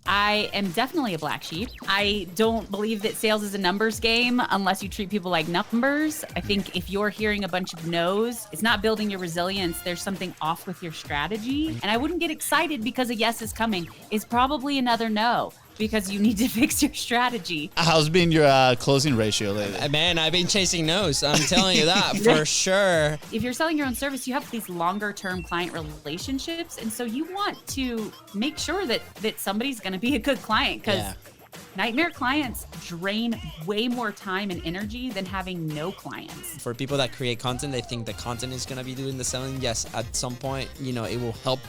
I am definitely a black sheep. I don't believe that sales is a numbers game unless you treat people like numbers. I think if you're hearing a bunch of no's, it's not building your resilience. There's something off with your strategy. And I wouldn't get excited because a yes is coming. It's probably another no, because you need to fix your strategy. How's been your closing ratio lately? Man, I've been chasing no's. I'm telling you that for sure. If you're selling your own service, you have these longer term client relationships. And so you want to make sure that somebody's going to be a good client, because nightmare clients drain way more time and energy than having no clients. For people that create content, they think the content is going to be doing the selling. Yes, at some point, it will help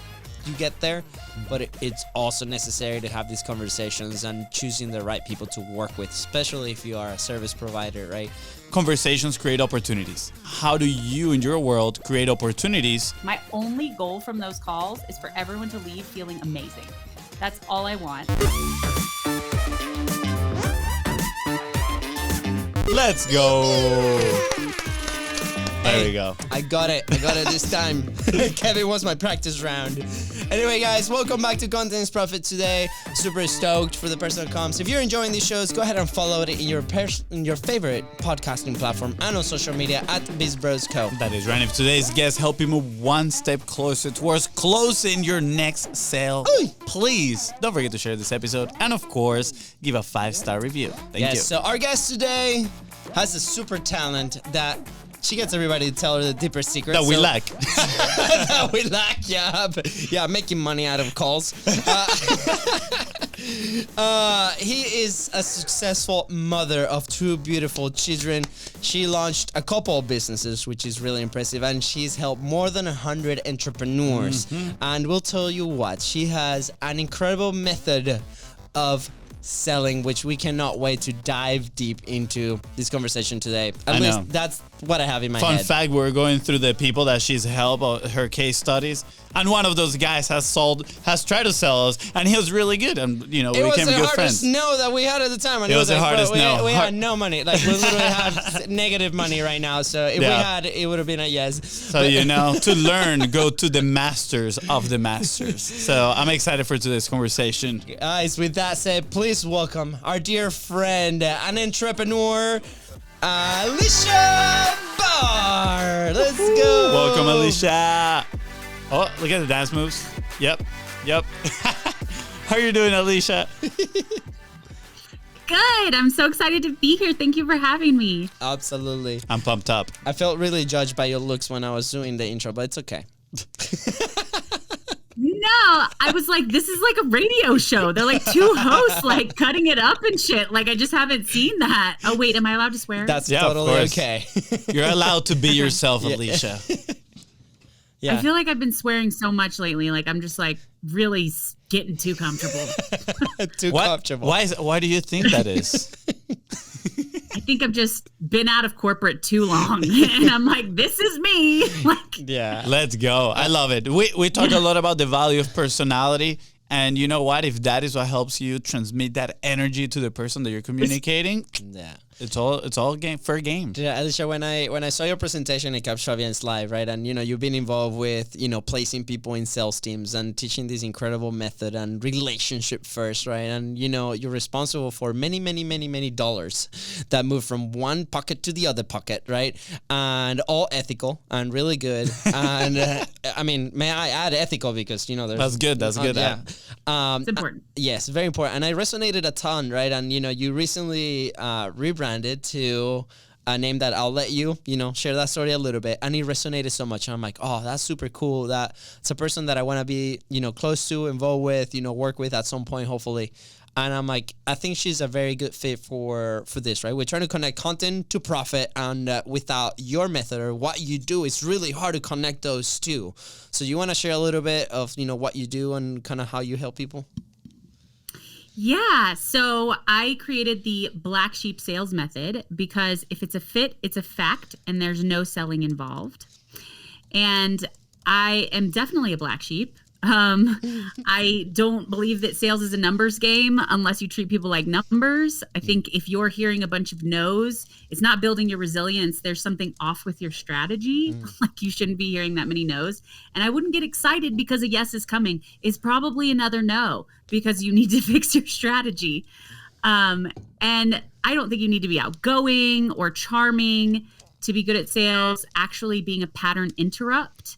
you get there, but it's also necessary to have these conversations and choosing the right people to work with, especially if you are a service provider, right? Conversations create opportunities. How do you, in your world, create opportunities? My only goal from those calls is for everyone to leave feeling amazing. That's all I want. Let's go. There we go. I got it this time. Kevin was my practice round. Anyway, guys, welcome back to Contents Profit today. Super stoked for the person that comes. If you're enjoying these shows, go ahead and follow it in your favorite podcasting platform and on social media at BizBrosCo. That is right. If today's guest help you move one step closer towards closing your next sale, please don't forget to share this episode and, of course, give a 5-star review. Thank you. So our guest today has a super talent that she gets everybody to tell her the deeper secrets. That we lack. That we lack, yeah, making money out of calls. He is a successful mother of 2 beautiful children. She launched a couple of businesses, which is really impressive, and she's helped more than 100 entrepreneurs. And we'll tell you what, she has an incredible method of selling, which we cannot wait to dive deep into this conversation today. At least that's what I have in my head. Fun fact, we're going through the people that she's helped, her case studies, and one of those guys has tried to sell us, and he was really good, and we became good friends. It was the hardest no that we had at the time. And it was the hardest no. We had no money. Like, we literally have negative money right now, so if we had, it would have been a yes. So, to learn, go to the masters of the masters. So I'm excited for today's conversation. Guys, with that said, please welcome our dear friend and entrepreneur, Aleasha Bahr. Let's go. Welcome, Aleasha. Oh, look at the dance moves. Yep. How are you doing, Aleasha? Good. I'm so excited to be here. Thank you for having me. Absolutely. I'm pumped up. I felt really judged by your looks when I was doing the intro, but it's okay. No, I was like, this is like a radio show. They're like 2 hosts, like cutting it up and shit. Like, I just haven't seen that. Oh, wait, am I allowed to swear? That's totally okay. You're allowed to be yourself, Aleasha. I feel like I've been swearing so much lately. Like, I'm just like really getting too comfortable. Comfortable. Why do you think that is? I think I've just been out of corporate too long, and I'm like, this is me. Let's go. I love it. We talked a lot about the value of personality, and you know what? If that is what helps you transmit that energy to the person that you're communicating, it's all fair game. Yeah, Aleasha, when I saw your presentation at Capshavians Live, right, and you've been involved with placing people in sales teams and teaching this incredible method and relationship first, right, and you're responsible for many dollars that move from one pocket to the other pocket, right, and all ethical and really good, and I mean, may I add ethical because there's that's good. Yeah, it's important. Yes, very important, and I resonated a ton, right, and you recently rebranded to a name that I'll let you, share that story a little bit. And it resonated so much. And I'm like, oh, that's super cool. That it's a person that I want to be, close to, involved with, work with at some point, hopefully. And I'm like, I think she's a very good fit for this, right? We're trying to connect content to profit. And without your method or what you do, it's really hard to connect those two. So you want to share a little bit of, what you do and kind of how you help people? Yeah, so I created the Black Sheep sales method because if it's a fit, it's a fact, and there's no selling involved. And I am definitely a black sheep. I don't believe that sales is a numbers game unless you treat people like numbers. I think if you're hearing a bunch of no's, it's not building your resilience. There's something off with your strategy. Like you shouldn't be hearing that many no's. And I wouldn't get excited because a yes is coming. Is probably another no because you need to fix your strategy. And I don't think you need to be outgoing or charming to be good at sales. Actually being a pattern interrupt,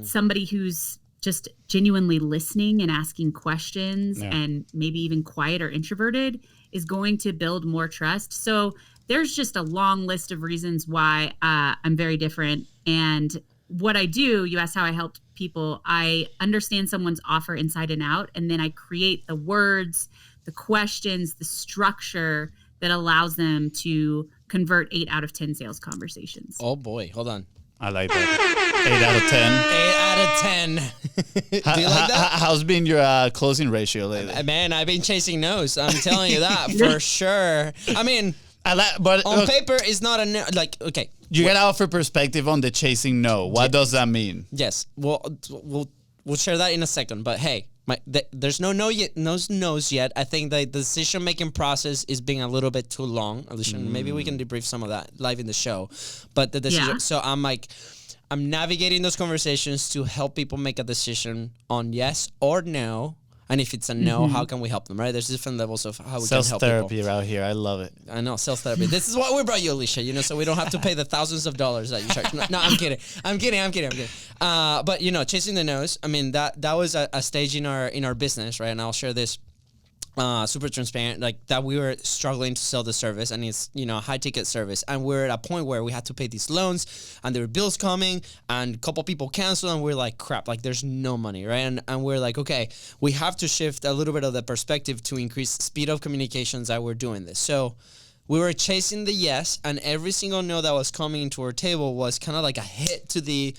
somebody who's just genuinely listening and asking questions and maybe even quiet or introverted is going to build more trust. So there's just a long list of reasons why I'm very different. And what I do, you asked how I helped people. I understand someone's offer inside and out, and then I create the words, the questions, the structure that allows them to convert 8 out of 10 sales conversations. Oh boy, hold on. I like that. 8 out of 10. Do you like that? How's been your closing ratio lately? Man, I've been chasing no's. I'm telling you that for sure. I mean, but on paper, it's not a no. Like, okay. You gotta offer perspective on the chasing no. What does that mean? Yes. Well, we'll share that in a second. But hey, there's no no's yet. I think the decision-making process is being a little bit too long. Aleasha, maybe we can debrief some of that live in the show. But the decision. Yeah. So I'm navigating those conversations to help people make a decision on yes or no. And if it's a no, how can we help them, right? There's different levels of how we can help people. Self-therapy out here. I love it. I know, self-therapy. This is why we brought you, Aleasha, so we don't have to pay the thousands of dollars that you charge. No, I'm kidding. But, chasing the nose, I mean, that was a stage in our business, right? And I'll share this. Super transparent, like that we were struggling to sell the service, and it's a high ticket service, and we're at a point where we had to pay these loans and there were bills coming and a couple people canceled, and we're like, crap, like there's no money, right? And we're like, okay, we have to shift a little bit of the perspective to increase speed of communications that we're doing this. So we were chasing the yes, and every single no that was coming into our table was kind of like a hit to the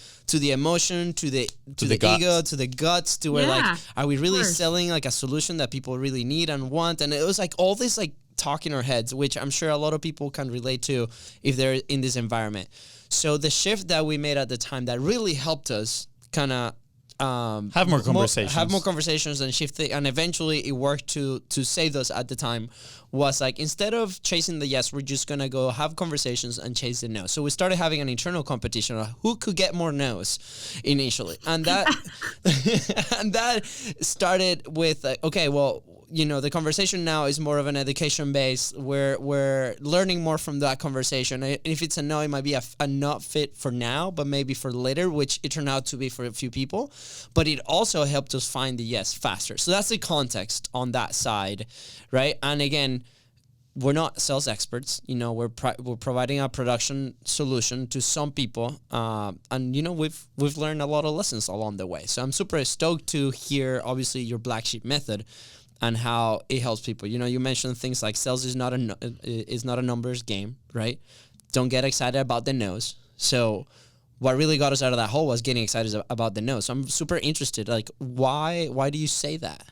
emotion, to the ego, to the guts, to where like, are we really selling like a solution that people really need and want? And it was like all this like talk in our heads, which I'm sure a lot of people can relate to if they're in this environment. So the shift that we made at the time that really helped us kind of have more conversations and shift it, and eventually it worked to save us at the time, was like, instead of chasing the yes, we're just gonna go have conversations and chase the no. So we started having an internal competition of who could get more no's initially, and that and that started with okay, well, the conversation now is more of an education base. We're learning more from that conversation. And if it's a no, it might be a not fit for now, but maybe for later, which it turned out to be for a few people. But it also helped us find the yes faster. So that's the context on that side, right? And again, we're not sales experts. We're providing a production solution to some people, and we've learned a lot of lessons along the way. So I'm super stoked to hear, obviously, your black sheep method and how it helps people. You mentioned things like sales is not a numbers game, right? Don't get excited about the no's. So what really got us out of that hole was getting excited about the no. So I'm super interested. Like, why do you say that?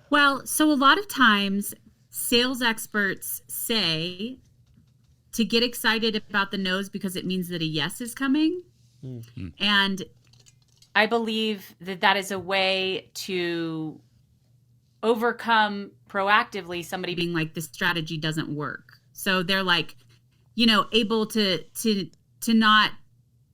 Well, so a lot of times sales experts say to get excited about the no's because it means that a yes is coming. Mm-hmm. And I believe that is a way to overcome proactively somebody being like, this strategy doesn't work. So they're like, able to not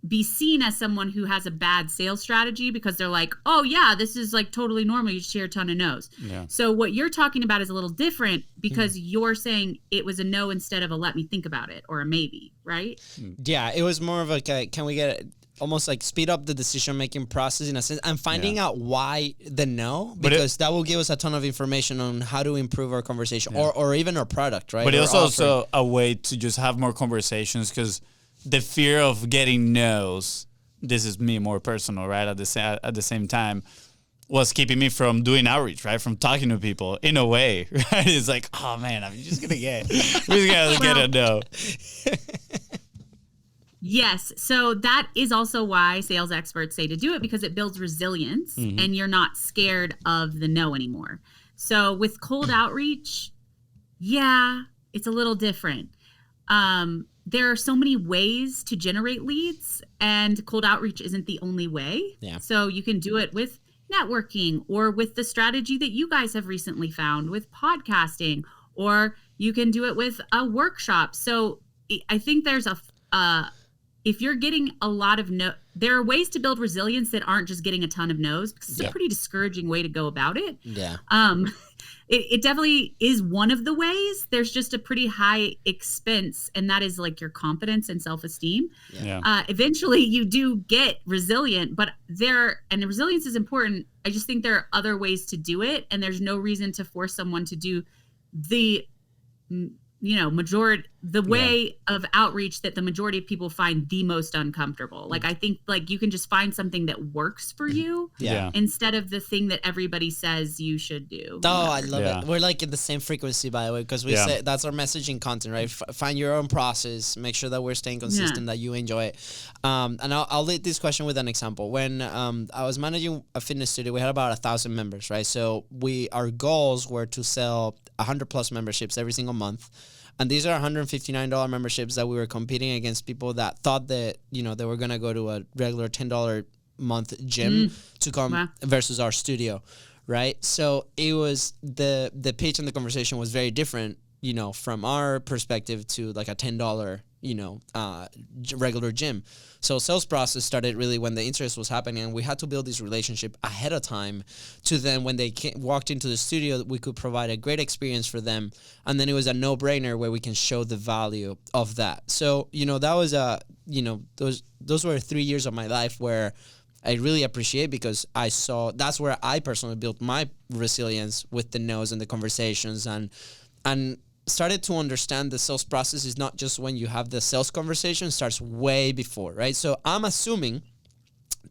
be seen as someone who has a bad sales strategy because they're like, oh yeah, this is like totally normal. You just hear a ton of no's. Yeah. So what you're talking about is a little different because you're saying it was a no instead of a let me think about it or a maybe, right? Yeah, it was more of like can we get almost like speed up the decision-making process in a sense and finding out why the no, because that will give us a ton of information on how to improve our conversation or even our product, right? But it's also a way to just have more conversations because the fear of getting no's, this is me more personal, right? At the same time, was keeping me from doing outreach, right? From talking to people in a way, right? It's like, oh man, I'm just gonna get a no. Yes. So that is also why sales experts say to do it, because it builds resilience and you're not scared of the no anymore. So with cold outreach, it's a little different. there are so many ways to generate leads, and cold outreach isn't the only way. Yeah. So you can do it with networking, or with the strategy that you guys have recently found with podcasting, or you can do it with a workshop. So I think there's if you're getting a lot of there are ways to build resilience that aren't just getting a ton of no's, because it's a pretty discouraging way to go about it. Yeah. It definitely is one of the ways. There's just a pretty high expense, and that is like your confidence and self-esteem. Yeah. Eventually you do get resilient, but and the resilience is important. I just think there are other ways to do it, and there's no reason to force someone to do the way of outreach that the majority of people find the most uncomfortable. Like, I think like you can just find something that works for you instead of the thing that everybody says you should do. Oh, I love it. We're like in the same frequency, by the way, because we say that's our messaging content, right? Find your own process, make sure that we're staying consistent, that you enjoy it. And I'll lead this question with an example. When I was managing a fitness studio, we had about 1,000 members, right? So our goals were to sell 100+ memberships every single month. And these are $159 memberships that we were competing against people that thought that, they were going to go to a regular $10 month gym to come versus our studio, right? So it was the pitch and the conversation was very different, from our perspective to like a $10, regular gym. So sales process started really when the interest was happening, and we had to build this relationship ahead of time to then when they walked into the studio, we could provide a great experience for them. And then it was a no-brainer where we can show the value of that. So, that was those were 3 years of my life where I really appreciate, because I saw that's where I personally built my resilience with the no's and the conversations, and started to understand the sales process is not just when you have the sales conversation, starts way before, right? So I'm assuming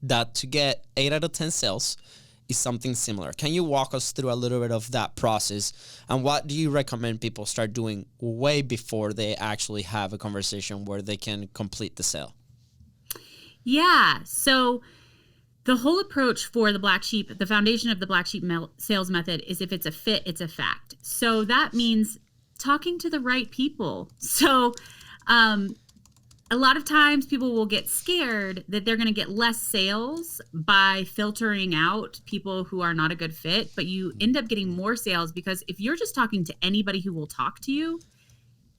that to get 8 out of 10 sales is something similar. Can you walk us through a little bit of that process, and what do you recommend people start doing way before they actually have a conversation where they can complete the sale? Yeah. So the whole approach for the black sheep, the foundation of the black sheep sales method is if it's a fit, it's a fact. So that means talking to the right people. So a lot of times people will get scared that they're going to get less sales by filtering out people who are not a good fit, but you end up getting more sales because if you're just talking to anybody who will talk to you,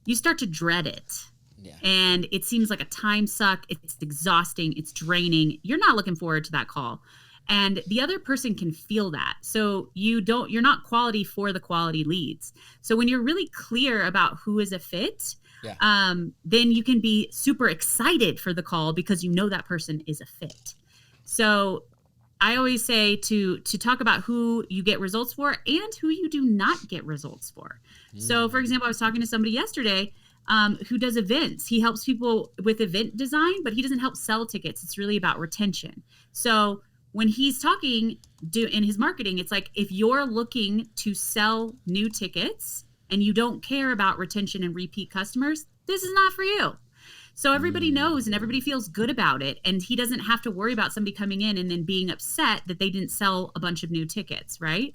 you start to dread it. Yeah. And it seems like a time suck. It's exhausting. It's draining. You're not looking forward to that call. And the other person can feel that. So you're not quality for the quality leads. So when you're really clear about who is a fit, then you can be super excited for the call because you know that person is a fit. So I always say to talk about who you get results for and who you do not get results for. So for example, I was talking to somebody yesterday who does events. He helps people with event design, but he doesn't help sell tickets. It's really about retention. So when he's talking in his marketing, it's like, if you're looking to sell new tickets and you don't care about retention and repeat customers, this is not for you. So everybody knows and everybody feels good about it. And he doesn't have to worry about somebody coming in and then being upset that they didn't sell a bunch of new tickets, right?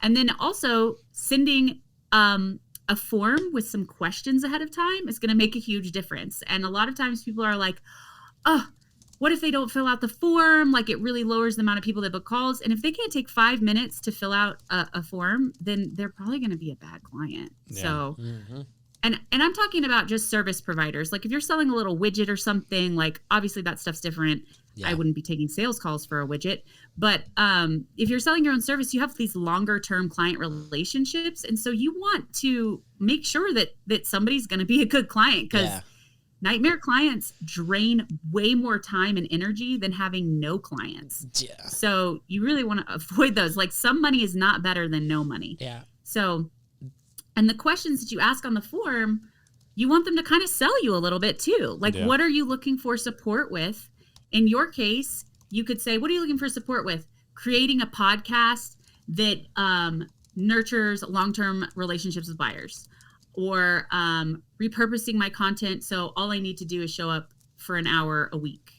And then also sending a form with some questions ahead of time is going to make a huge difference. And a lot of times people are like, oh, what if they don't fill out the form? Like, it really lowers the amount of people that book calls. And if they can't take 5 minutes to fill out a form, then they're probably going to be a bad client. Yeah. So, and I'm talking about just service providers. Like, if you're selling a little widget or something, like, obviously that stuff's different. Yeah. I wouldn't be taking sales calls for a widget. But if you're selling your own service, you have these longer term client relationships. And so you want to make sure that somebody's going to be a good client, because nightmare clients drain way more time and energy than having no clients. Yeah. So you really want to avoid those. Like, some money is not better than no money. Yeah. So, and the questions that you ask on the form, you want them to kind of sell you a little bit too. Like, what are you looking for support with? In your case, you could say, what are you looking for support with? Creating a podcast that nurtures long-term relationships with buyers. Or repurposing my content, so all I need to do is show up for an hour a week,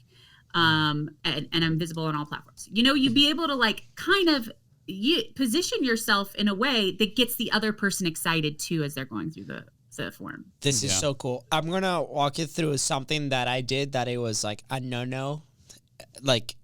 and I'm visible on all platforms. You'd be able to like kind of position yourself in a way that gets the other person excited too as they're going through the form. This is so cool. I'm going to walk you through something that I did that it was like a no. Like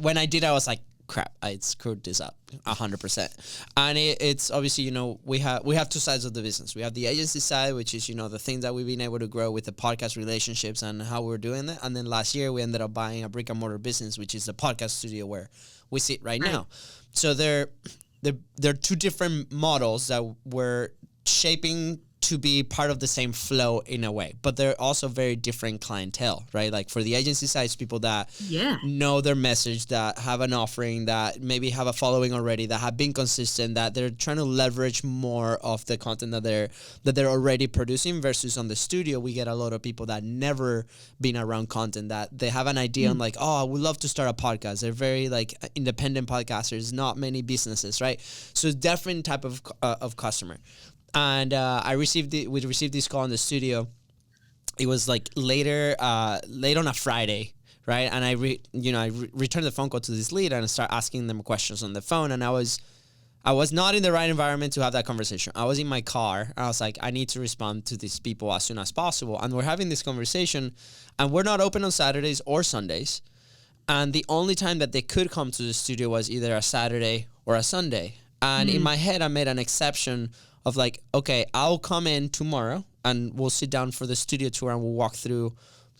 when I did, I was like, crap, I screwed this up 100%. And it's obviously, we have two sides of the business. We have the agency side, which is, the things that we've been able to grow with the podcast relationships and how we're doing that. And then last year we ended up buying a brick and mortar business, which is the podcast studio where we sit right now. So they're two different models that we're shaping to be part of the same flow in a way, but they're also very different clientele, right? Like for the agency side, it's people that know their message, that have an offering, that maybe have a following already, that have been consistent, that they're trying to leverage more of the content that they're already producing. Versus on the studio, we get a lot of people that never been around content, that they have an idea and like, oh, I would love to start a podcast. They're very like independent podcasters, not many businesses, right? So it's different type of customer. And we received this call in the studio. It was like late on a Friday, right? And I returned the phone call to this lead and I started asking them questions on the phone. And I was not in the right environment to have that conversation. I was in my car. I was like, I need to respond to these people as soon as possible. And we're having this conversation, and we're not open on Saturdays or Sundays. And the only time that they could come to the studio was either a Saturday or a Sunday. And in my head, I made an exception of like, okay, I'll come in tomorrow and we'll sit down for the studio tour and we'll walk through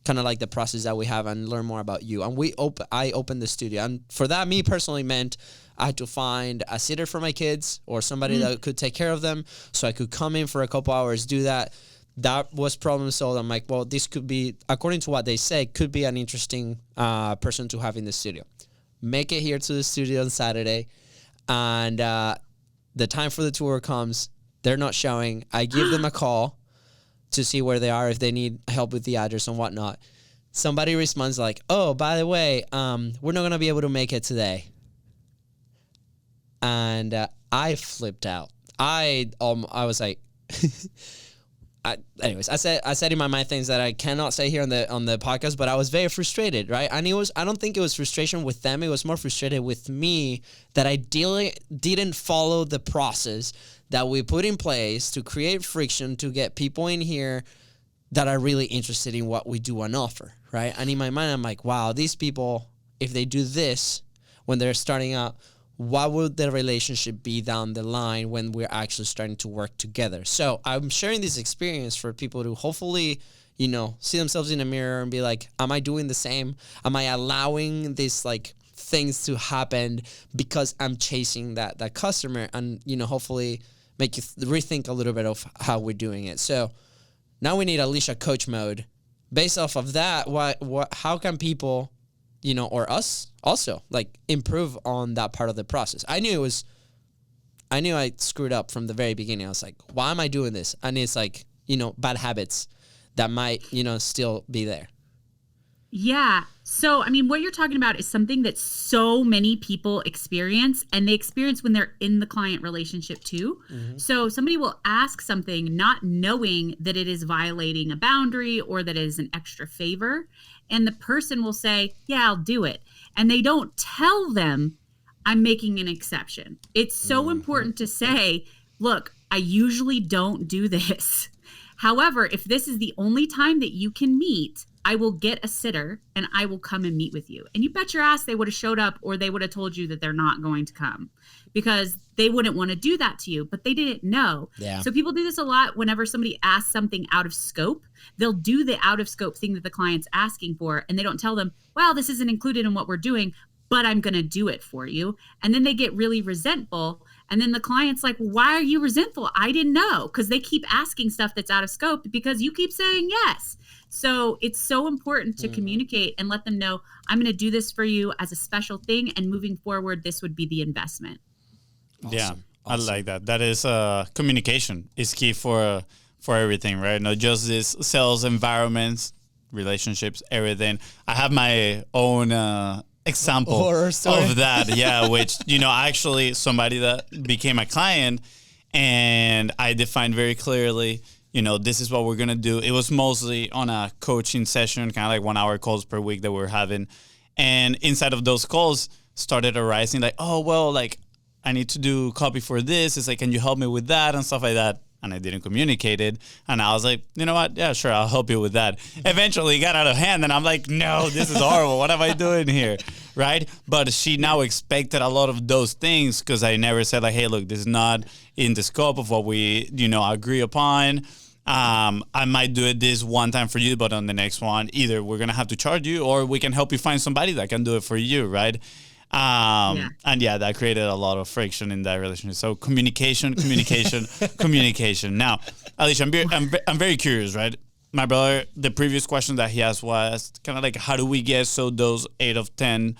kind of like the process that we have and learn more about you. And I opened the studio. And for that, me personally meant I had to find a sitter for my kids or somebody that could take care of them. So I could come in for a couple hours, do that. That was problem solved. I'm like, well, this could be, according to what they say, could be an interesting person to have in the studio. Make it here to the studio on Saturday. And the time for the tour comes. They're not showing. I give them a call to see where they are, if they need help with the address and whatnot. Somebody responds like, oh, by the way, we're not going to be able to make it today. And I flipped out. I was like, anyways, I said in my mind things that I cannot say here on the podcast, but I was very frustrated, right? And I don't think it was frustration with them. It was more frustrated with me that I didn't follow the process that we put in place to create friction, to get people in here that are really interested in what we do and offer, right? And in my mind, I'm like, wow, these people, if they do this when they're starting out, what would the relationship be down the line when we're actually starting to work together? So I'm sharing this experience for people to hopefully, see themselves in a mirror and be like, am I doing the same? Am I allowing this like things to happen because I'm chasing that customer? And, hopefully make you rethink a little bit of how we're doing it. So now we need Aleasha coach mode. Based off of that, how can people, or us also like improve on that part of the process? I knew I screwed up from the very beginning. I was like, why am I doing this? And it's like, bad habits that might, still be there. Yeah. So, what you're talking about is something that so many people experience, and they experience when they're in the client relationship too. Mm-hmm. So somebody will ask something not knowing that it is violating a boundary or that it is an extra favor. And the person will say, yeah, I'll do it. And they don't tell them, I'm making an exception. It's so important to say, look, I usually don't do this. However, if this is the only time that you can meet, I will get a sitter and I will come and meet with you. And you bet your ass they would have showed up, or they would have told you that they're not going to come, because they wouldn't want to do that to you, but they didn't know. Yeah. So people do this a lot whenever somebody asks something out of scope. They'll do the out of scope thing that the client's asking for, and they don't tell them, well, this isn't included in what we're doing, but I'm going to do it for you. And then they get really resentful. And then the client's like, why are you resentful? I didn't know, because they keep asking stuff that's out of scope because you keep saying yes. So it's so important to communicate and let them know, I'm going to do this for you as a special thing, and moving forward, this would be the investment. Awesome. Yeah, awesome. I like that. That is communication is key for everything, right? Not just this sales environments, relationships, everything. I have my own example of that. Yeah, which, actually somebody that became a client, and I defined very clearly, this is what we're going to do. It was mostly on a coaching session, kind of like 1 hour calls per week that we were having. And inside of those calls started arising like, oh, well, like I need to do copy for this. It's like, can you help me with that and stuff like that? and I didn't communicate it. And I was like, you know what? Yeah, sure, I'll help you with that. Eventually, it got out of hand, and I'm like, no, this is horrible. What am I doing here? Right? But she now expected a lot of those things because I never said like, hey, look, this is not in the scope of what we, agree upon. I might do it this one time for you, but on the next one, either we're going to have to charge you or we can help you find somebody that can do it for you, right? And that created a lot of friction in that relationship. So communication. Now, Aleasha, I'm very curious, right? My brother, the previous question that he asked was kind of like, how do we get so those 8 of 10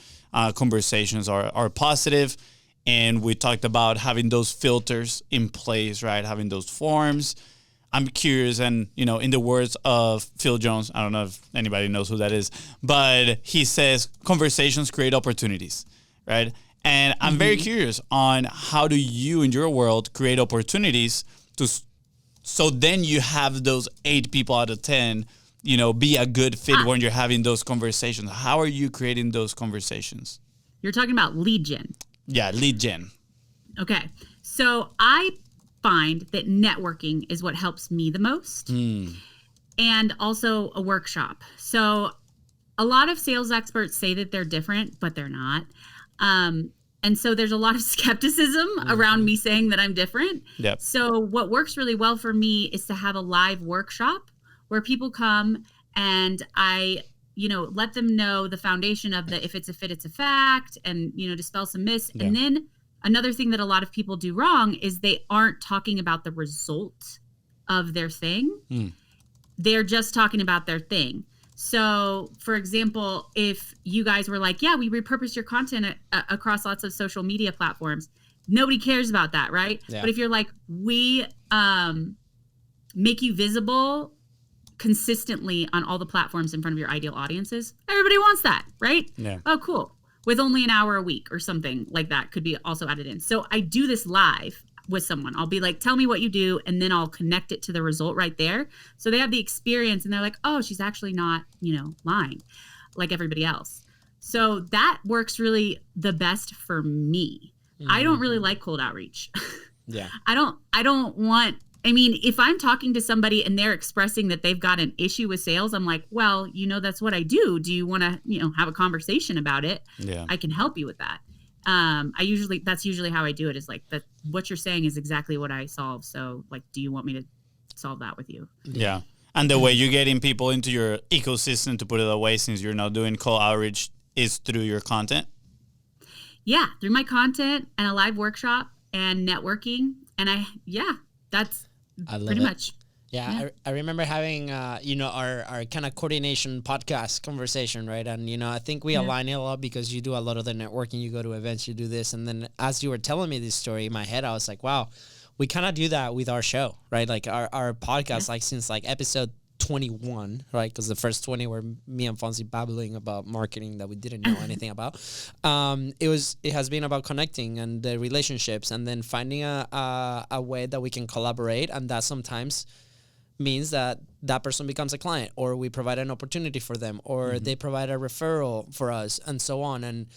conversations are positive? And we talked about having those filters in place, right? Having those forms. I'm curious, and in the words of Phil Jones, I don't know if anybody knows who that is, but he says conversations create opportunities, right? And I'm very curious on how do you in your world create opportunities so then you have those 8 people out of 10, be a good fit when you're having those conversations. How are you creating those conversations? You're talking about lead gen. Yeah, lead gen. Okay. So I find that networking is what helps me the most, and also a workshop. So a lot of sales experts say that they're different, but they're not. And so there's a lot of skepticism around me saying that I'm different. Yep. So what works really well for me is to have a live workshop where people come and I, let them know the foundation of the, if it's a fit, it's a fact, and, dispel some myths. Yeah. And then another thing that a lot of people do wrong is they aren't talking about the result of their thing. They're just talking about their thing. So, for example, if you guys were like, yeah, we repurpose your content across lots of social media platforms, nobody cares about that, right? Yeah. But if you're like, we make you visible consistently on all the platforms in front of your ideal audiences, everybody wants that, right? Yeah. Oh, cool. With only an hour a week or something like that could be also added in. So I do this live with someone. I'll be like, tell me what you do, and then I'll connect it to the result right there. So they have the experience and they're like, oh, she's actually not, lying like everybody else. So that works really the best for me. I don't really like cold outreach. Yeah. I don't want, if I'm talking to somebody and they're expressing that they've got an issue with sales, I'm like, well, that's what I do. Do you want to, have a conversation about it? Yeah. I can help you with that. That's usually how I do it, is like, that what you're saying is exactly what I solve. So like, do you want me to solve that with you? Yeah. And the way you're getting people into your ecosystem, to put it away, since you're not doing cold outreach, is through your content? Yeah. Through my content and a live workshop and networking. And that's pretty much. Yeah, I remember having, our kind of coordination podcast conversation, right? And, I think we align it a lot because you do a lot of the networking, you go to events, you do this. And then as you were telling me this story in my head, I was like, wow, we kind of do that with our show, right? Like our podcast, like since like episode 21, right? Because the first 20 were me and Fonzie babbling about marketing that we didn't know anything about. It has been about connecting and the relationships, and then finding a way that we can collaborate. And that sometimes means that person becomes a client, or we provide an opportunity for them, or they provide a referral for us, and so on. And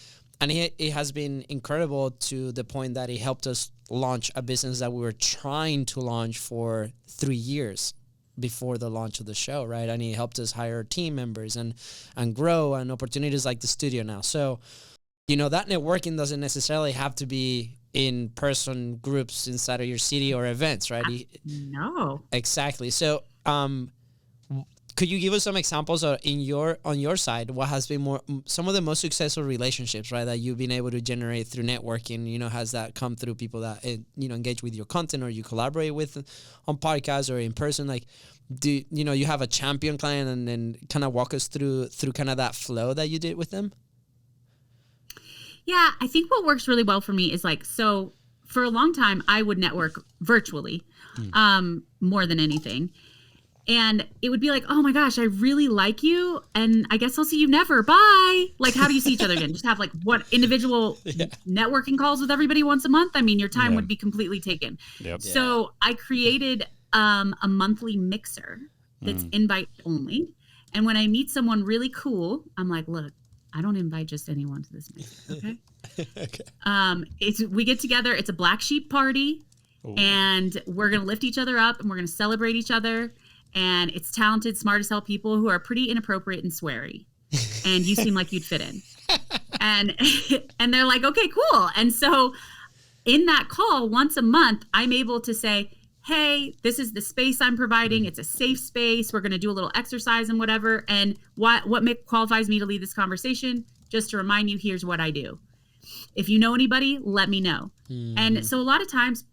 it has been incredible to the point that it helped us launch a business that we were trying to launch for 3 years before the launch of the show, right? And he helped us hire team members and grow, and opportunities like the studio now. So, that networking doesn't necessarily have to be in-person groups inside of your city or events, right? No. Exactly. So, could you give us some examples on your side, what has been some of the most successful relationships, right, that you've been able to generate through networking? Has that come through people that engage with your content, or you collaborate with on podcasts or in person? Like, do you have a champion client, and then kind of walk us through kind of that flow that you did with them? Yeah, I think what works really well for me is like, so for a long time I would network virtually more than anything. And it would be like, oh my gosh, I really like you, and I guess I'll see you never. Bye. Like, how do you see each other again? Just have like what individual networking calls with everybody once a month? Your time would be completely taken. Yep. So I created a monthly mixer that's invite only. And when I meet someone really cool, I'm like, look, I don't invite just anyone to this mixer, okay? Okay. We get together. It's a black sheep party. and we're going to lift each other up and we're going to celebrate each other. And it's talented, smart as hell people who are pretty inappropriate and sweary. And you seem like you'd fit in. And they're like, okay, cool. And so in that call once a month, I'm able to say, hey, this is the space I'm providing. It's a safe space. We're going to do a little exercise and whatever. And what qualifies me to lead this conversation? Just to remind you, here's what I do. If you know anybody, let me know. And so a lot of times,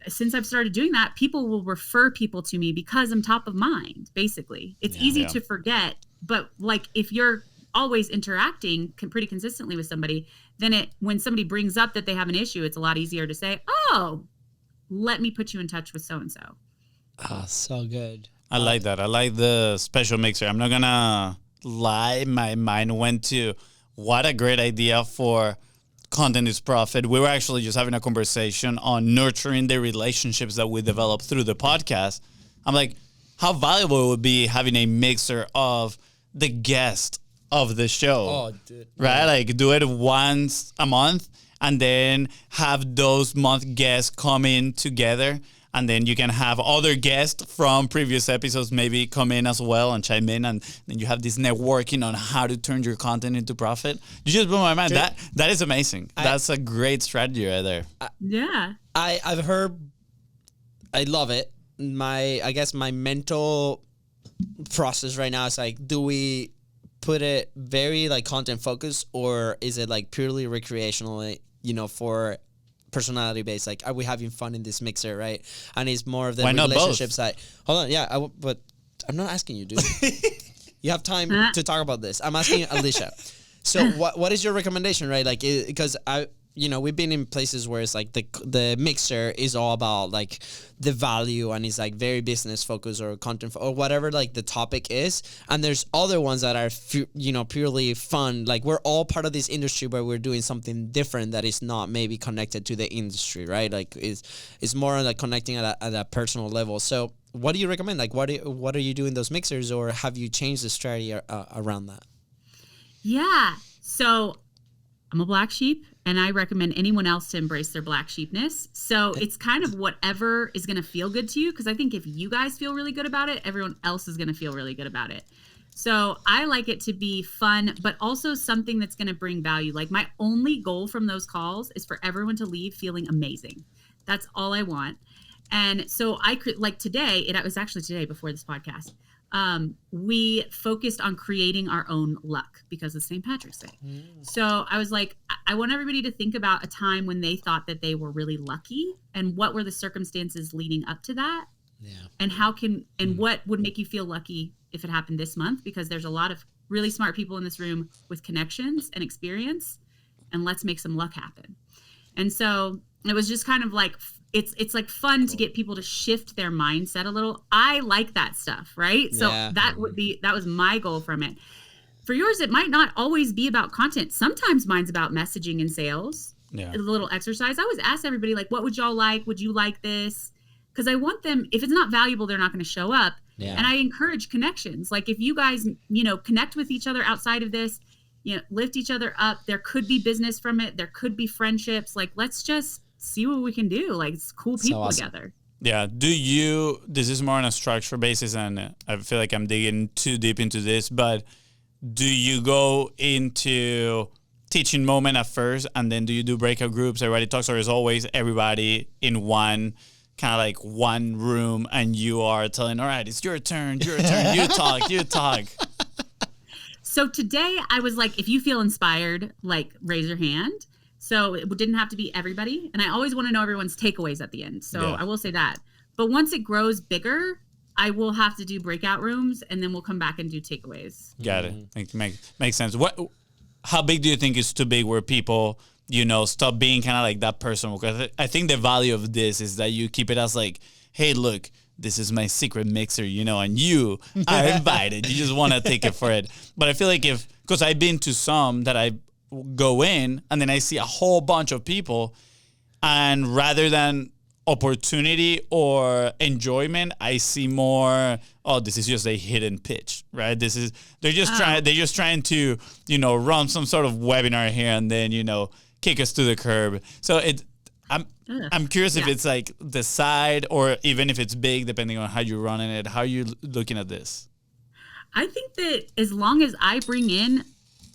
since I've started doing that, people will refer people to me because I'm top of mind, basically. It's easy to forget. But like if you're always interacting pretty consistently with somebody, then when somebody brings up that they have an issue, it's a lot easier to say, oh, let me put you in touch with so-and-so. Oh, so good. I like that. I like the special mixer. I'm not going to lie. My mind went to what a great idea for Content is Profit. We were actually just having a conversation on nurturing the relationships that we develop through the podcast. I'm like, how valuable it would be having a mixer of the guest of the show. Oh, dude. Right? Like do it once a month and then have those month guests come in together. And then you can have other guests from previous episodes maybe come in as well and chime in. And then you have this networking on how to turn your content into profit. You just blew my mind. That is amazing. That's a great strategy right there. Yeah. I've heard, I love it. I guess my mental process right now is like, do we put it very like content focused, or is it like purely recreationally, for personality based? Like, are we having fun in this mixer, right? And it's more of the relationship side. Hold on, yeah, but I'm not asking you, dude. You have time to talk about this. I'm asking Aleasha. So what is your recommendation, right? Like, because we've been in places where it's like the mixer is all about like the value and it's like very business focused or content or whatever like the topic is, and there's other ones that are purely fun. Like we're all part of this industry, but we're doing something different that is not maybe connected to the industry, right? Like it's more like connecting at a personal level. So what do you recommend? Like what are you doing those mixers, or have you changed the strategy around that? Yeah. So I'm a black sheep, and I recommend anyone else to embrace their black sheepness. So it's kind of whatever is going to feel good to you, because I think if you guys feel really good about it, everyone else is going to feel really good about it. So I like it to be fun, but also something that's going to bring value. Like my only goal from those calls is for everyone to leave feeling amazing. That's all I want. And so I could, like today, it was actually today before this podcast, we focused on creating our own luck because it's St. Patrick's Day. So I was like, I want everybody to think about a time when they thought that they were really lucky, and what were the circumstances leading up to that. Yeah. And what would make you feel lucky if it happened this month? Because there's a lot of really smart people in this room with connections and experience, and let's make some luck happen. And so it was just kind of like, it's like fun to get people to shift their mindset a little. I like that stuff, right? So that was my goal from it. For yours, it might not always be about content. Sometimes mine's about messaging and sales. Yeah. A little exercise. I always ask everybody, like, what would y'all like? Would you like this? Because I want them, if it's not valuable, they're not going to show up. Yeah. And I encourage connections. Like if you guys, connect with each other outside of this, lift each other up. There could be business from it. There could be friendships. Like, let's just see what we can do. Like, it's cool people together. Yeah. This is more on a structure basis, and I feel like I'm digging too deep into this, but do you go into teaching moment at first, and then do you do breakout groups? Everybody talks, or is always everybody in one kind of like one room, and you are telling, all right, it's your turn, you talk. So today I was like, if you feel inspired, like raise your hand. So it didn't have to be everybody. And I always want to know everyone's takeaways at the end. So I will say that. But once it grows bigger, I will have to do breakout rooms, and then we'll come back and do takeaways. Got it. Makes sense. How big do you think is too big where people, stop being kind of like that person? Because I think the value of this is that you keep it as like, hey, look, this is my secret mixer, and you are invited. You just want to take it for it. But I feel like because I've been to some that I go in and then I see a whole bunch of people, and rather than opportunity or enjoyment, I see more, this is just a hidden pitch, right? They're just trying to, run some sort of webinar here and then, kick us to the curb. So I'm curious if Yeah. it's like the side or even if it's big, depending on how you're running it. How are you looking at this? I think that as long as I bring in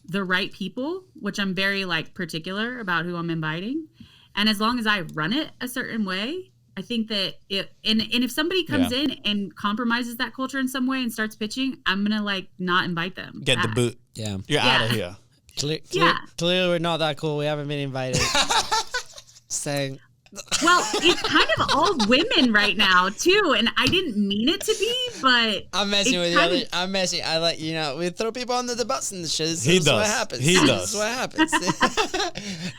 the right people, which I'm very like particular about who I'm inviting, and as long as I run it a certain way, I think that and if somebody comes in and compromises that culture in some way and starts pitching, I'm gonna like not invite them. Get the back. boot. Yeah. You're out of here. Yeah. Clearly, we're not that cool. We haven't been invited. Saying. Well, it's kind of all women right now too, and I didn't mean it to be, but I'm messing with kind you. of- I'm messing. I like, we throw people under the bus and shit. This He is what does. happens. He This does. is what happens.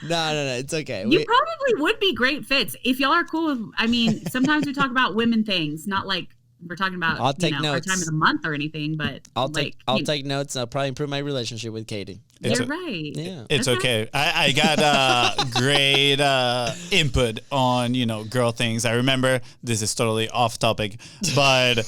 No. It's okay. You probably would be great fits if y'all are cool with, I mean, sometimes we talk about women things, not like we're talking about I'll take our notes. time of the month or anything, but I'll like, take notes. I'll probably improve my relationship with Katie. You're right. Yeah. It's okay. I got great input on, girl things. I remember this is totally off topic, but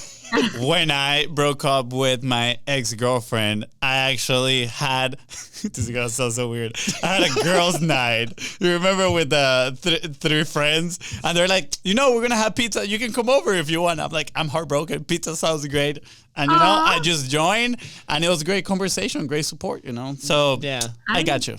when I broke up with my ex-girlfriend, I actually had, this is going to sound so weird. I had a girls' night. You remember with the three friends? And they're like, we're going to have pizza. You can come over if you want. I'm like, I'm heartbroken. Pizza sounds great. And, I just joined and it was great conversation, great support, So Yeah. I got you.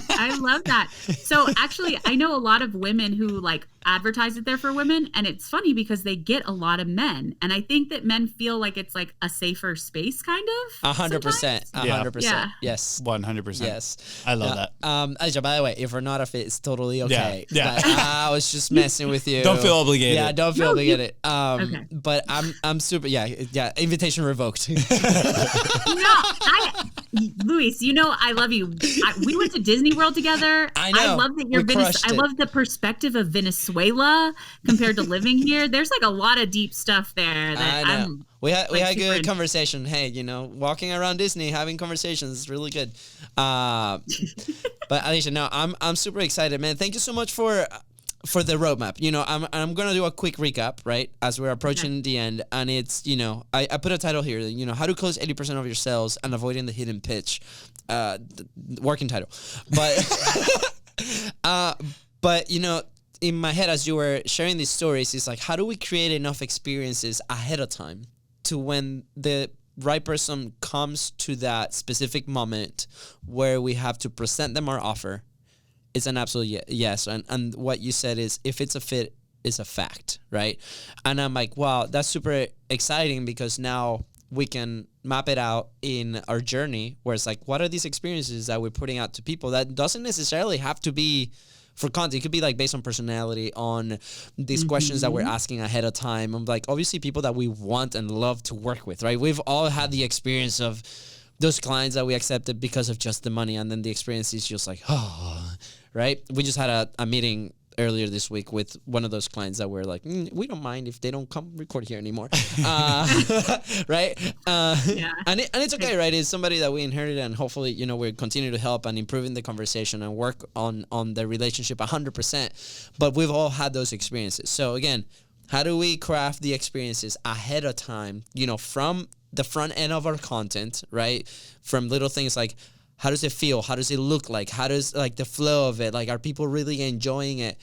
I love that. So actually, I know a lot of women who like advertise it there for women, and it's funny because they get a lot of men, and I think that men feel like it's like a safer space, kind of. 100%. 100%. Yeah. Yes. 100%. Yes. I love that. Aleasha, by the way, if we're not a fit, it's totally okay. Yeah. But I was just messing with you. Don't feel obligated. Yeah, don't feel No, obligated. Okay. But I'm super. Yeah. Invitation revoked. Luis, I love you. We went to Disney World together. I know. I love that you're We crushed I it. love the perspective of Venezuela compared to living here. There's like a lot of deep stuff there that I know. I'm. We had like, good super conversation. Hey, walking around Disney, having conversations is really good. But Aleasha, no, I'm super excited, man. Thank you so much for the roadmap. I'm gonna do a quick recap, right, as we're approaching the end, and it's I put a title here, how to close 80% of your sales and avoiding the hidden pitch, working title, but in my head as you were sharing these stories, it's like, how do we create enough experiences ahead of time to when the right person comes to that specific moment where we have to present them our offer? It's an absolute yes. And what you said is, if it's a fit, it's a fact, right? And I'm like, wow, that's super exciting, because now we can map it out in our journey where it's like, what are these experiences that we're putting out to people that doesn't necessarily have to be for content? It could be like based on personality, on these questions that we're asking ahead of time. I'm like, obviously people that we want and love to work with, right? We've all had the experience of those clients that we accepted because of just the money, and then the experience is just like, oh, right? We just had a meeting earlier this week with one of those clients that were like, we don't mind if they don't come record here anymore, right? And it's okay, right? It's somebody that we inherited, and hopefully, we continue to help and improving the conversation and work on the relationship 100%. But we've all had those experiences. So again, how do we craft the experiences ahead of time, from the front end of our content, right? From little things like, how does it feel? How does it look like? How does like the flow of it? Like, are people really enjoying it?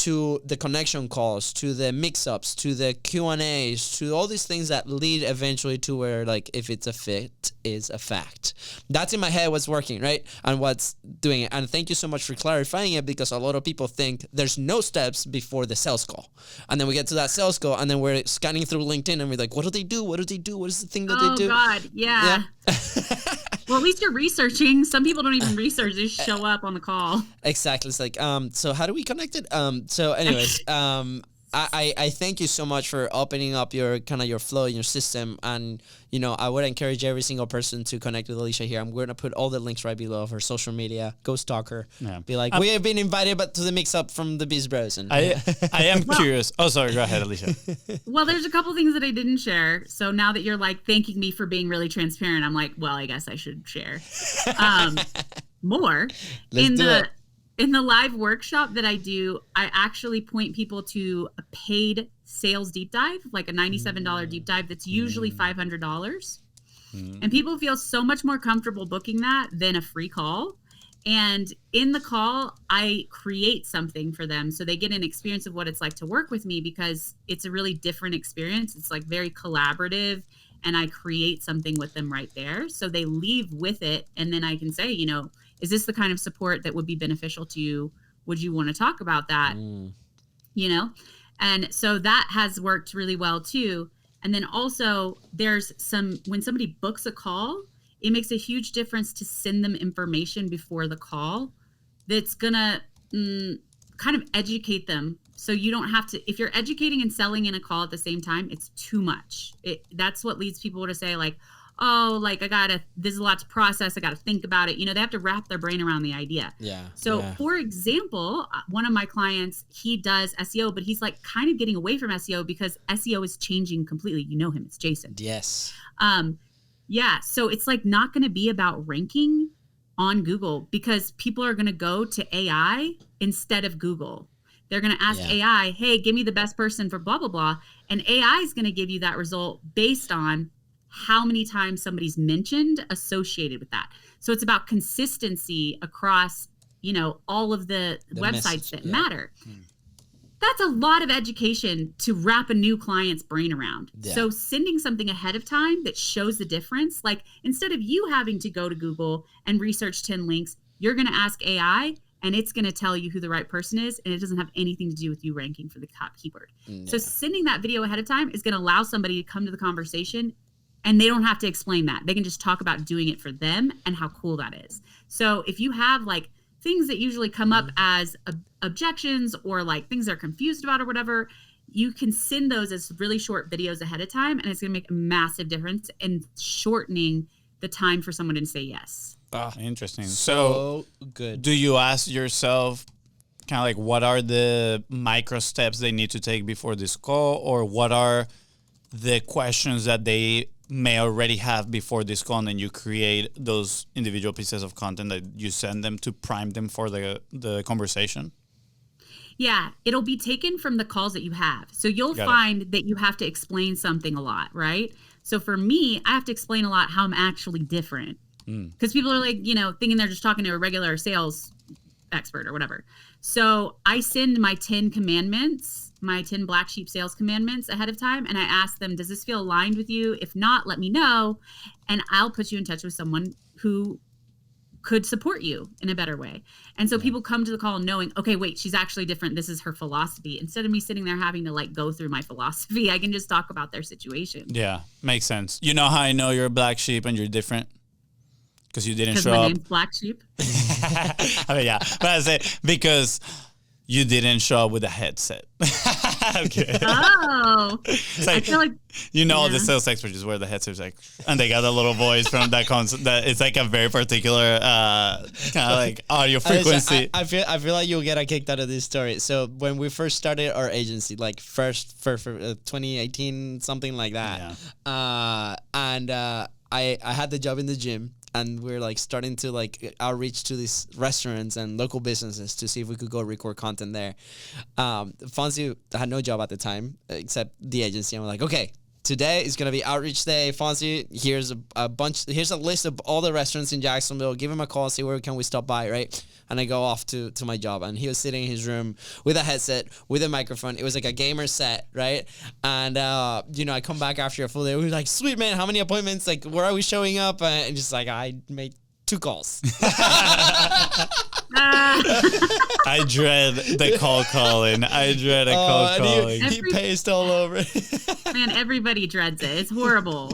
To the connection calls, to the mix-ups, to the Q&As, to all these things that lead eventually to where, like, if it's a fit, is a fact. That's in my head what's working, right? And what's doing it. And thank you so much for clarifying it, because a lot of people think there's no steps before the sales call. And then we get to that sales call, and then we're scanning through LinkedIn, and we're like, what do they do? What do they do? What is the thing that they do? Oh, God. Yeah. Well, at least you're researching. Some people don't even research; they just show up on the call. Exactly. It's like, so how do we connect it? So anyways, I thank you so much for opening up your flow in your system. And, I would encourage every single person to connect with Aleasha here. I'm going to put all the links right below of her social media. Go stalk her. Yeah. Be like, we have been invited to the mix up from the Biz Bros. And I am curious. Oh, sorry. Go ahead, Aleasha. Well, there's a couple things that I didn't share. So now that you're like thanking me for being really transparent, I'm like, well, I guess I should share more. In the live workshop that I do, I actually point people to a paid sales deep dive, like a $97 deep dive that's usually $500. And people feel so much more comfortable booking that than a free call. And in the call, I create something for them so they get an experience of what it's like to work with me, because it's a really different experience. It's like very collaborative, and I create something with them right there. So they leave with it, and then I can say, is this the kind of support that would be beneficial to you? Would you want to talk about that? And so that has worked really well too. And then also when somebody books a call, it makes a huge difference to send them information before the call that's gonna kind of educate them. So you don't have to, if you're educating and selling in a call at the same time, it's too much. That's what leads people to say like, oh, like there's a lot to process. I got to think about it. They have to wrap their brain around the idea. Yeah. So for example, one of my clients, he does SEO, but he's like kind of getting away from SEO because SEO is changing completely. You know him, it's Jason. Yes. Yeah. So it's like not going to be about ranking on Google, because people are going to go to AI instead of Google. They're going to ask AI, hey, give me the best person for blah, blah, blah. And AI is going to give you that result based on how many times somebody's mentioned associated with that. So it's about consistency across, all of the websites that matter. That's a lot of education to wrap a new client's brain around. Yeah. So sending something ahead of time that shows the difference, like instead of you having to go to Google and research 10 links, you're going to ask AI and it's going to tell you who the right person is. And it doesn't have anything to do with you ranking for the top keyword. Yeah. So sending that video ahead of time is going to allow somebody to come to the conversation and they don't have to explain that. They can just talk about doing it for them and how cool that is. So if you have like things that usually come up as objections or like things they're confused about or whatever, you can send those as really short videos ahead of time, and it's going to make a massive difference in shortening the time for someone to say yes. Interesting. So good. Do you ask yourself kind of like what are the micro steps they need to take before this call, or what are the questions that they may already have before this call, and then you create those individual pieces of content that you send them to prime them for the conversation? Yeah, it'll be taken from the calls that you have. So you'll find that you have to explain something a lot, right? So for me, I have to explain a lot how I'm actually different. Because people are like, thinking they're just talking to a regular sales expert or whatever. So I send my 10 commandments, my 10 black sheep sales commandments ahead of time. And I ask them, does this feel aligned with you? If not, let me know. And I'll put you in touch with someone who could support you in a better way. And so people come to the call knowing, okay, wait, she's actually different. This is her philosophy. Instead of me sitting there having to like go through my philosophy, I can just talk about their situation. Yeah, makes sense. You know how I know you're a black sheep and you're different? Because you didn't show my up. name's Black Sheep. I mean, yeah, but I say because you didn't show up with a headset. Okay. Oh, It's like, I feel like the sales experts just wear the headsets, like, and they got a little voice from that concept. That it's like a very particular kind of like audio frequency. I feel like you'll get a kick out of this story. So when we first started our agency, like first for 2018, something like that, I had the job in the gym. And we're like starting to like outreach to these restaurants and local businesses to see if we could go record content there. Fonzie had no job at the time except the agency. And we're like, okay, today is gonna be outreach day. Fonzie, here's here's a list of all the restaurants in Jacksonville. Give him a call, see where can we stop by, right? And I go off to my job, and he was sitting in his room with a headset, with a microphone. It was like a gamer set, right? And I come back after a full day. We were like, sweet man, how many appointments? Like, where are we showing up? And just like, I made 2 calls. I dread the calling. I dread a calling. He paced all over. Man, everybody dreads it. It's horrible.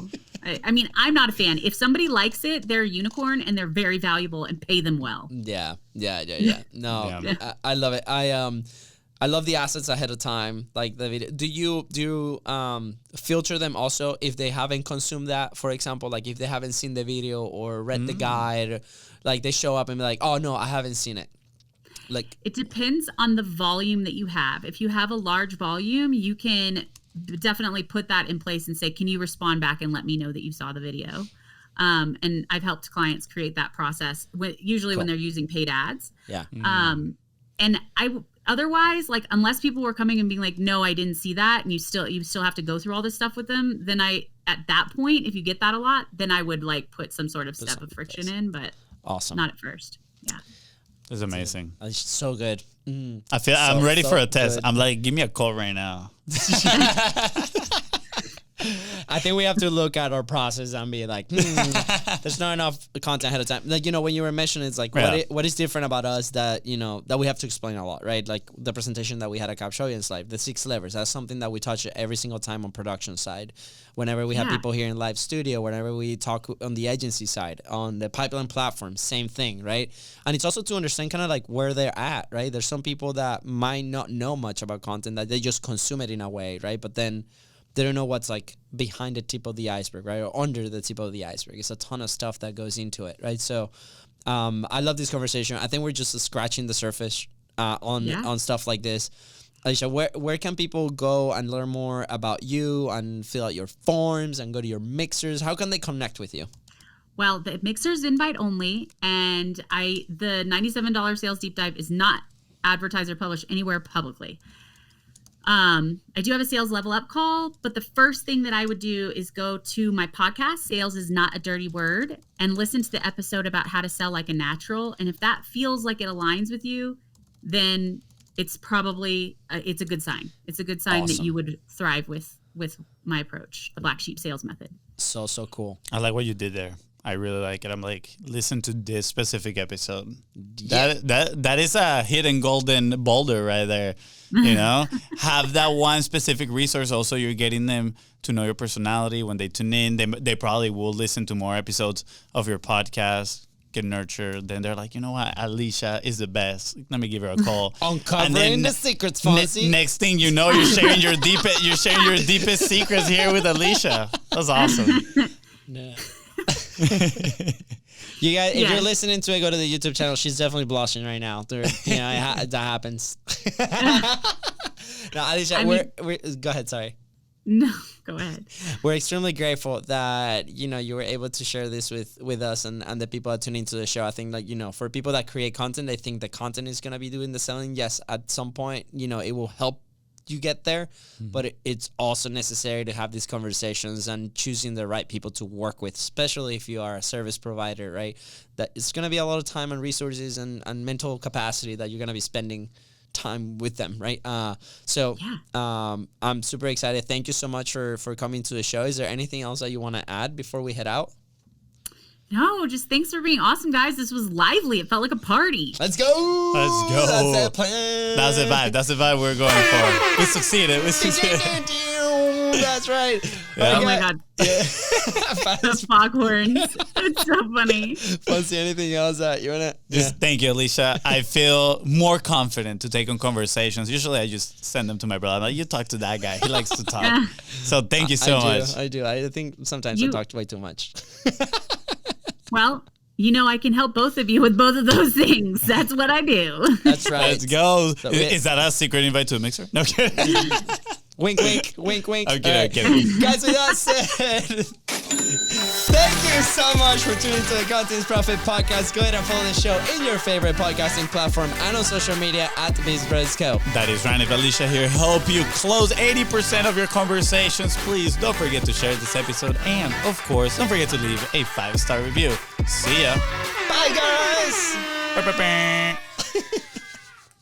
I mean, I'm not a fan. If somebody likes it, they're a unicorn and they're very valuable, and pay them well. Yeah. No, yeah. I love it. I love the assets ahead of time, like the video. Do you filter them also if they haven't consumed that? For example, like if they haven't seen the video or read the guide, like they show up and be like, oh no, I haven't seen it. Like it depends on the volume that you have. If you have a large volume, you can definitely put that in place and say, can you respond back and let me know that you saw the video? And I've helped clients create that process usually when they're using paid ads. Yeah. And otherwise, like, unless people were coming and being like, no, I didn't see that, and you still have to go through all this stuff with them, then at that point, if you get that a lot, then I would like put some sort of step of friction in, but awesome. Not at first. Yeah. It's amazing. It's so good. I feel I'm ready for a test. good. I'm like, give me a call right now. I think we have to look at our process and be like, there's not enough content ahead of time. Like, when you were mentioning, it's like, what is different about us that, that we have to explain a lot, right? Like the presentation that we had at Capshow Live, the 6 levers, that's something that we touch every single time on production side. Whenever we have people here in live studio, whenever we talk on the agency side, on the pipeline platform, same thing, right? And it's also to understand kind of like where they're at, right? There's some people that might not know much about content, that they just consume it in a way, right? But then they don't know what's like behind the tip of the iceberg, right? Or under the tip of the iceberg. It's a ton of stuff that goes into it, right? So I love this conversation. I think we're just scratching the surface on stuff like this. Aleasha, where can people go and learn more about you and fill out your forms and go to your mixers? How can they connect with you? Well, the mixer's invite only, and the $97 sales deep dive is not advertised or published anywhere publicly. I do have a sales level up call, but the first thing that I would do is go to my podcast, Sales is Not a Dirty Word, and listen to the episode about how to sell like a natural. And if that feels like it aligns with you, then it's probably, it's a good sign. It's a good sign that you would thrive with my approach, the Black Sheep sales method. So cool. I like what you did there. I really like it. I'm like, listen to this specific episode. Yeah. That is a hidden golden boulder right there. Have that one specific resource. Also, you're getting them to know your personality. When they tune in, they probably will listen to more episodes of your podcast, get nurtured. Then they're like, you know what? Aleasha is the best. Let me give her a call. Uncovering the secrets, Fonzie. Next thing you know, you're sharing your deepest secrets here with Aleasha. That's awesome. No. You guys, if you're listening to it, go to the YouTube channel. She's definitely blushing right now. That happens. No, Aleasha, go ahead. Sorry. No, go ahead. We're extremely grateful that you were able to share this with us and the people that tune into the show. I think that for people that create content, they think the content is gonna be doing the selling. Yes, at some point, it will help you get there, but it's also necessary to have these conversations and choosing the right people to work with, especially if you are a service provider, right? That it's going to be a lot of time and resources and mental capacity that you're going to be spending time with them, right? I'm super excited. Thank you so much for coming to the show. Is there anything else that you want to add before we head out? No, just thanks for being awesome, guys. This was lively. It felt like a party. Let's go. That's the plan. That's the vibe. That's the vibe we're going for. We succeeded. That's right. Yeah. Oh my God. Yeah. The foghorns. It's so funny. Fonzie, anything else that you want to? Thank you, Aleasha. I feel more confident to take on conversations. Usually I just send them to my brother. I'm like, you talk to that guy. He likes to talk. So thank you so much. I do. I think sometimes I talk way too much. Well, I can help both of you with both of those things. That's what I do. That's right. Let's go. Is that a secret invite to a mixer? No kidding. Wink, wink, wink, wink. Okay. Guys, with that said, thank you so much for tuning to the Contents Profit Podcast. Go ahead and follow the show in your favorite podcasting platform and on social media at Biz Brothers Co. That is Ryan. If Aleasha here help you close 80% of your conversations, please don't forget to share this episode. And, of course, don't forget to leave a 5-star review. See ya. Bye, guys. Bye.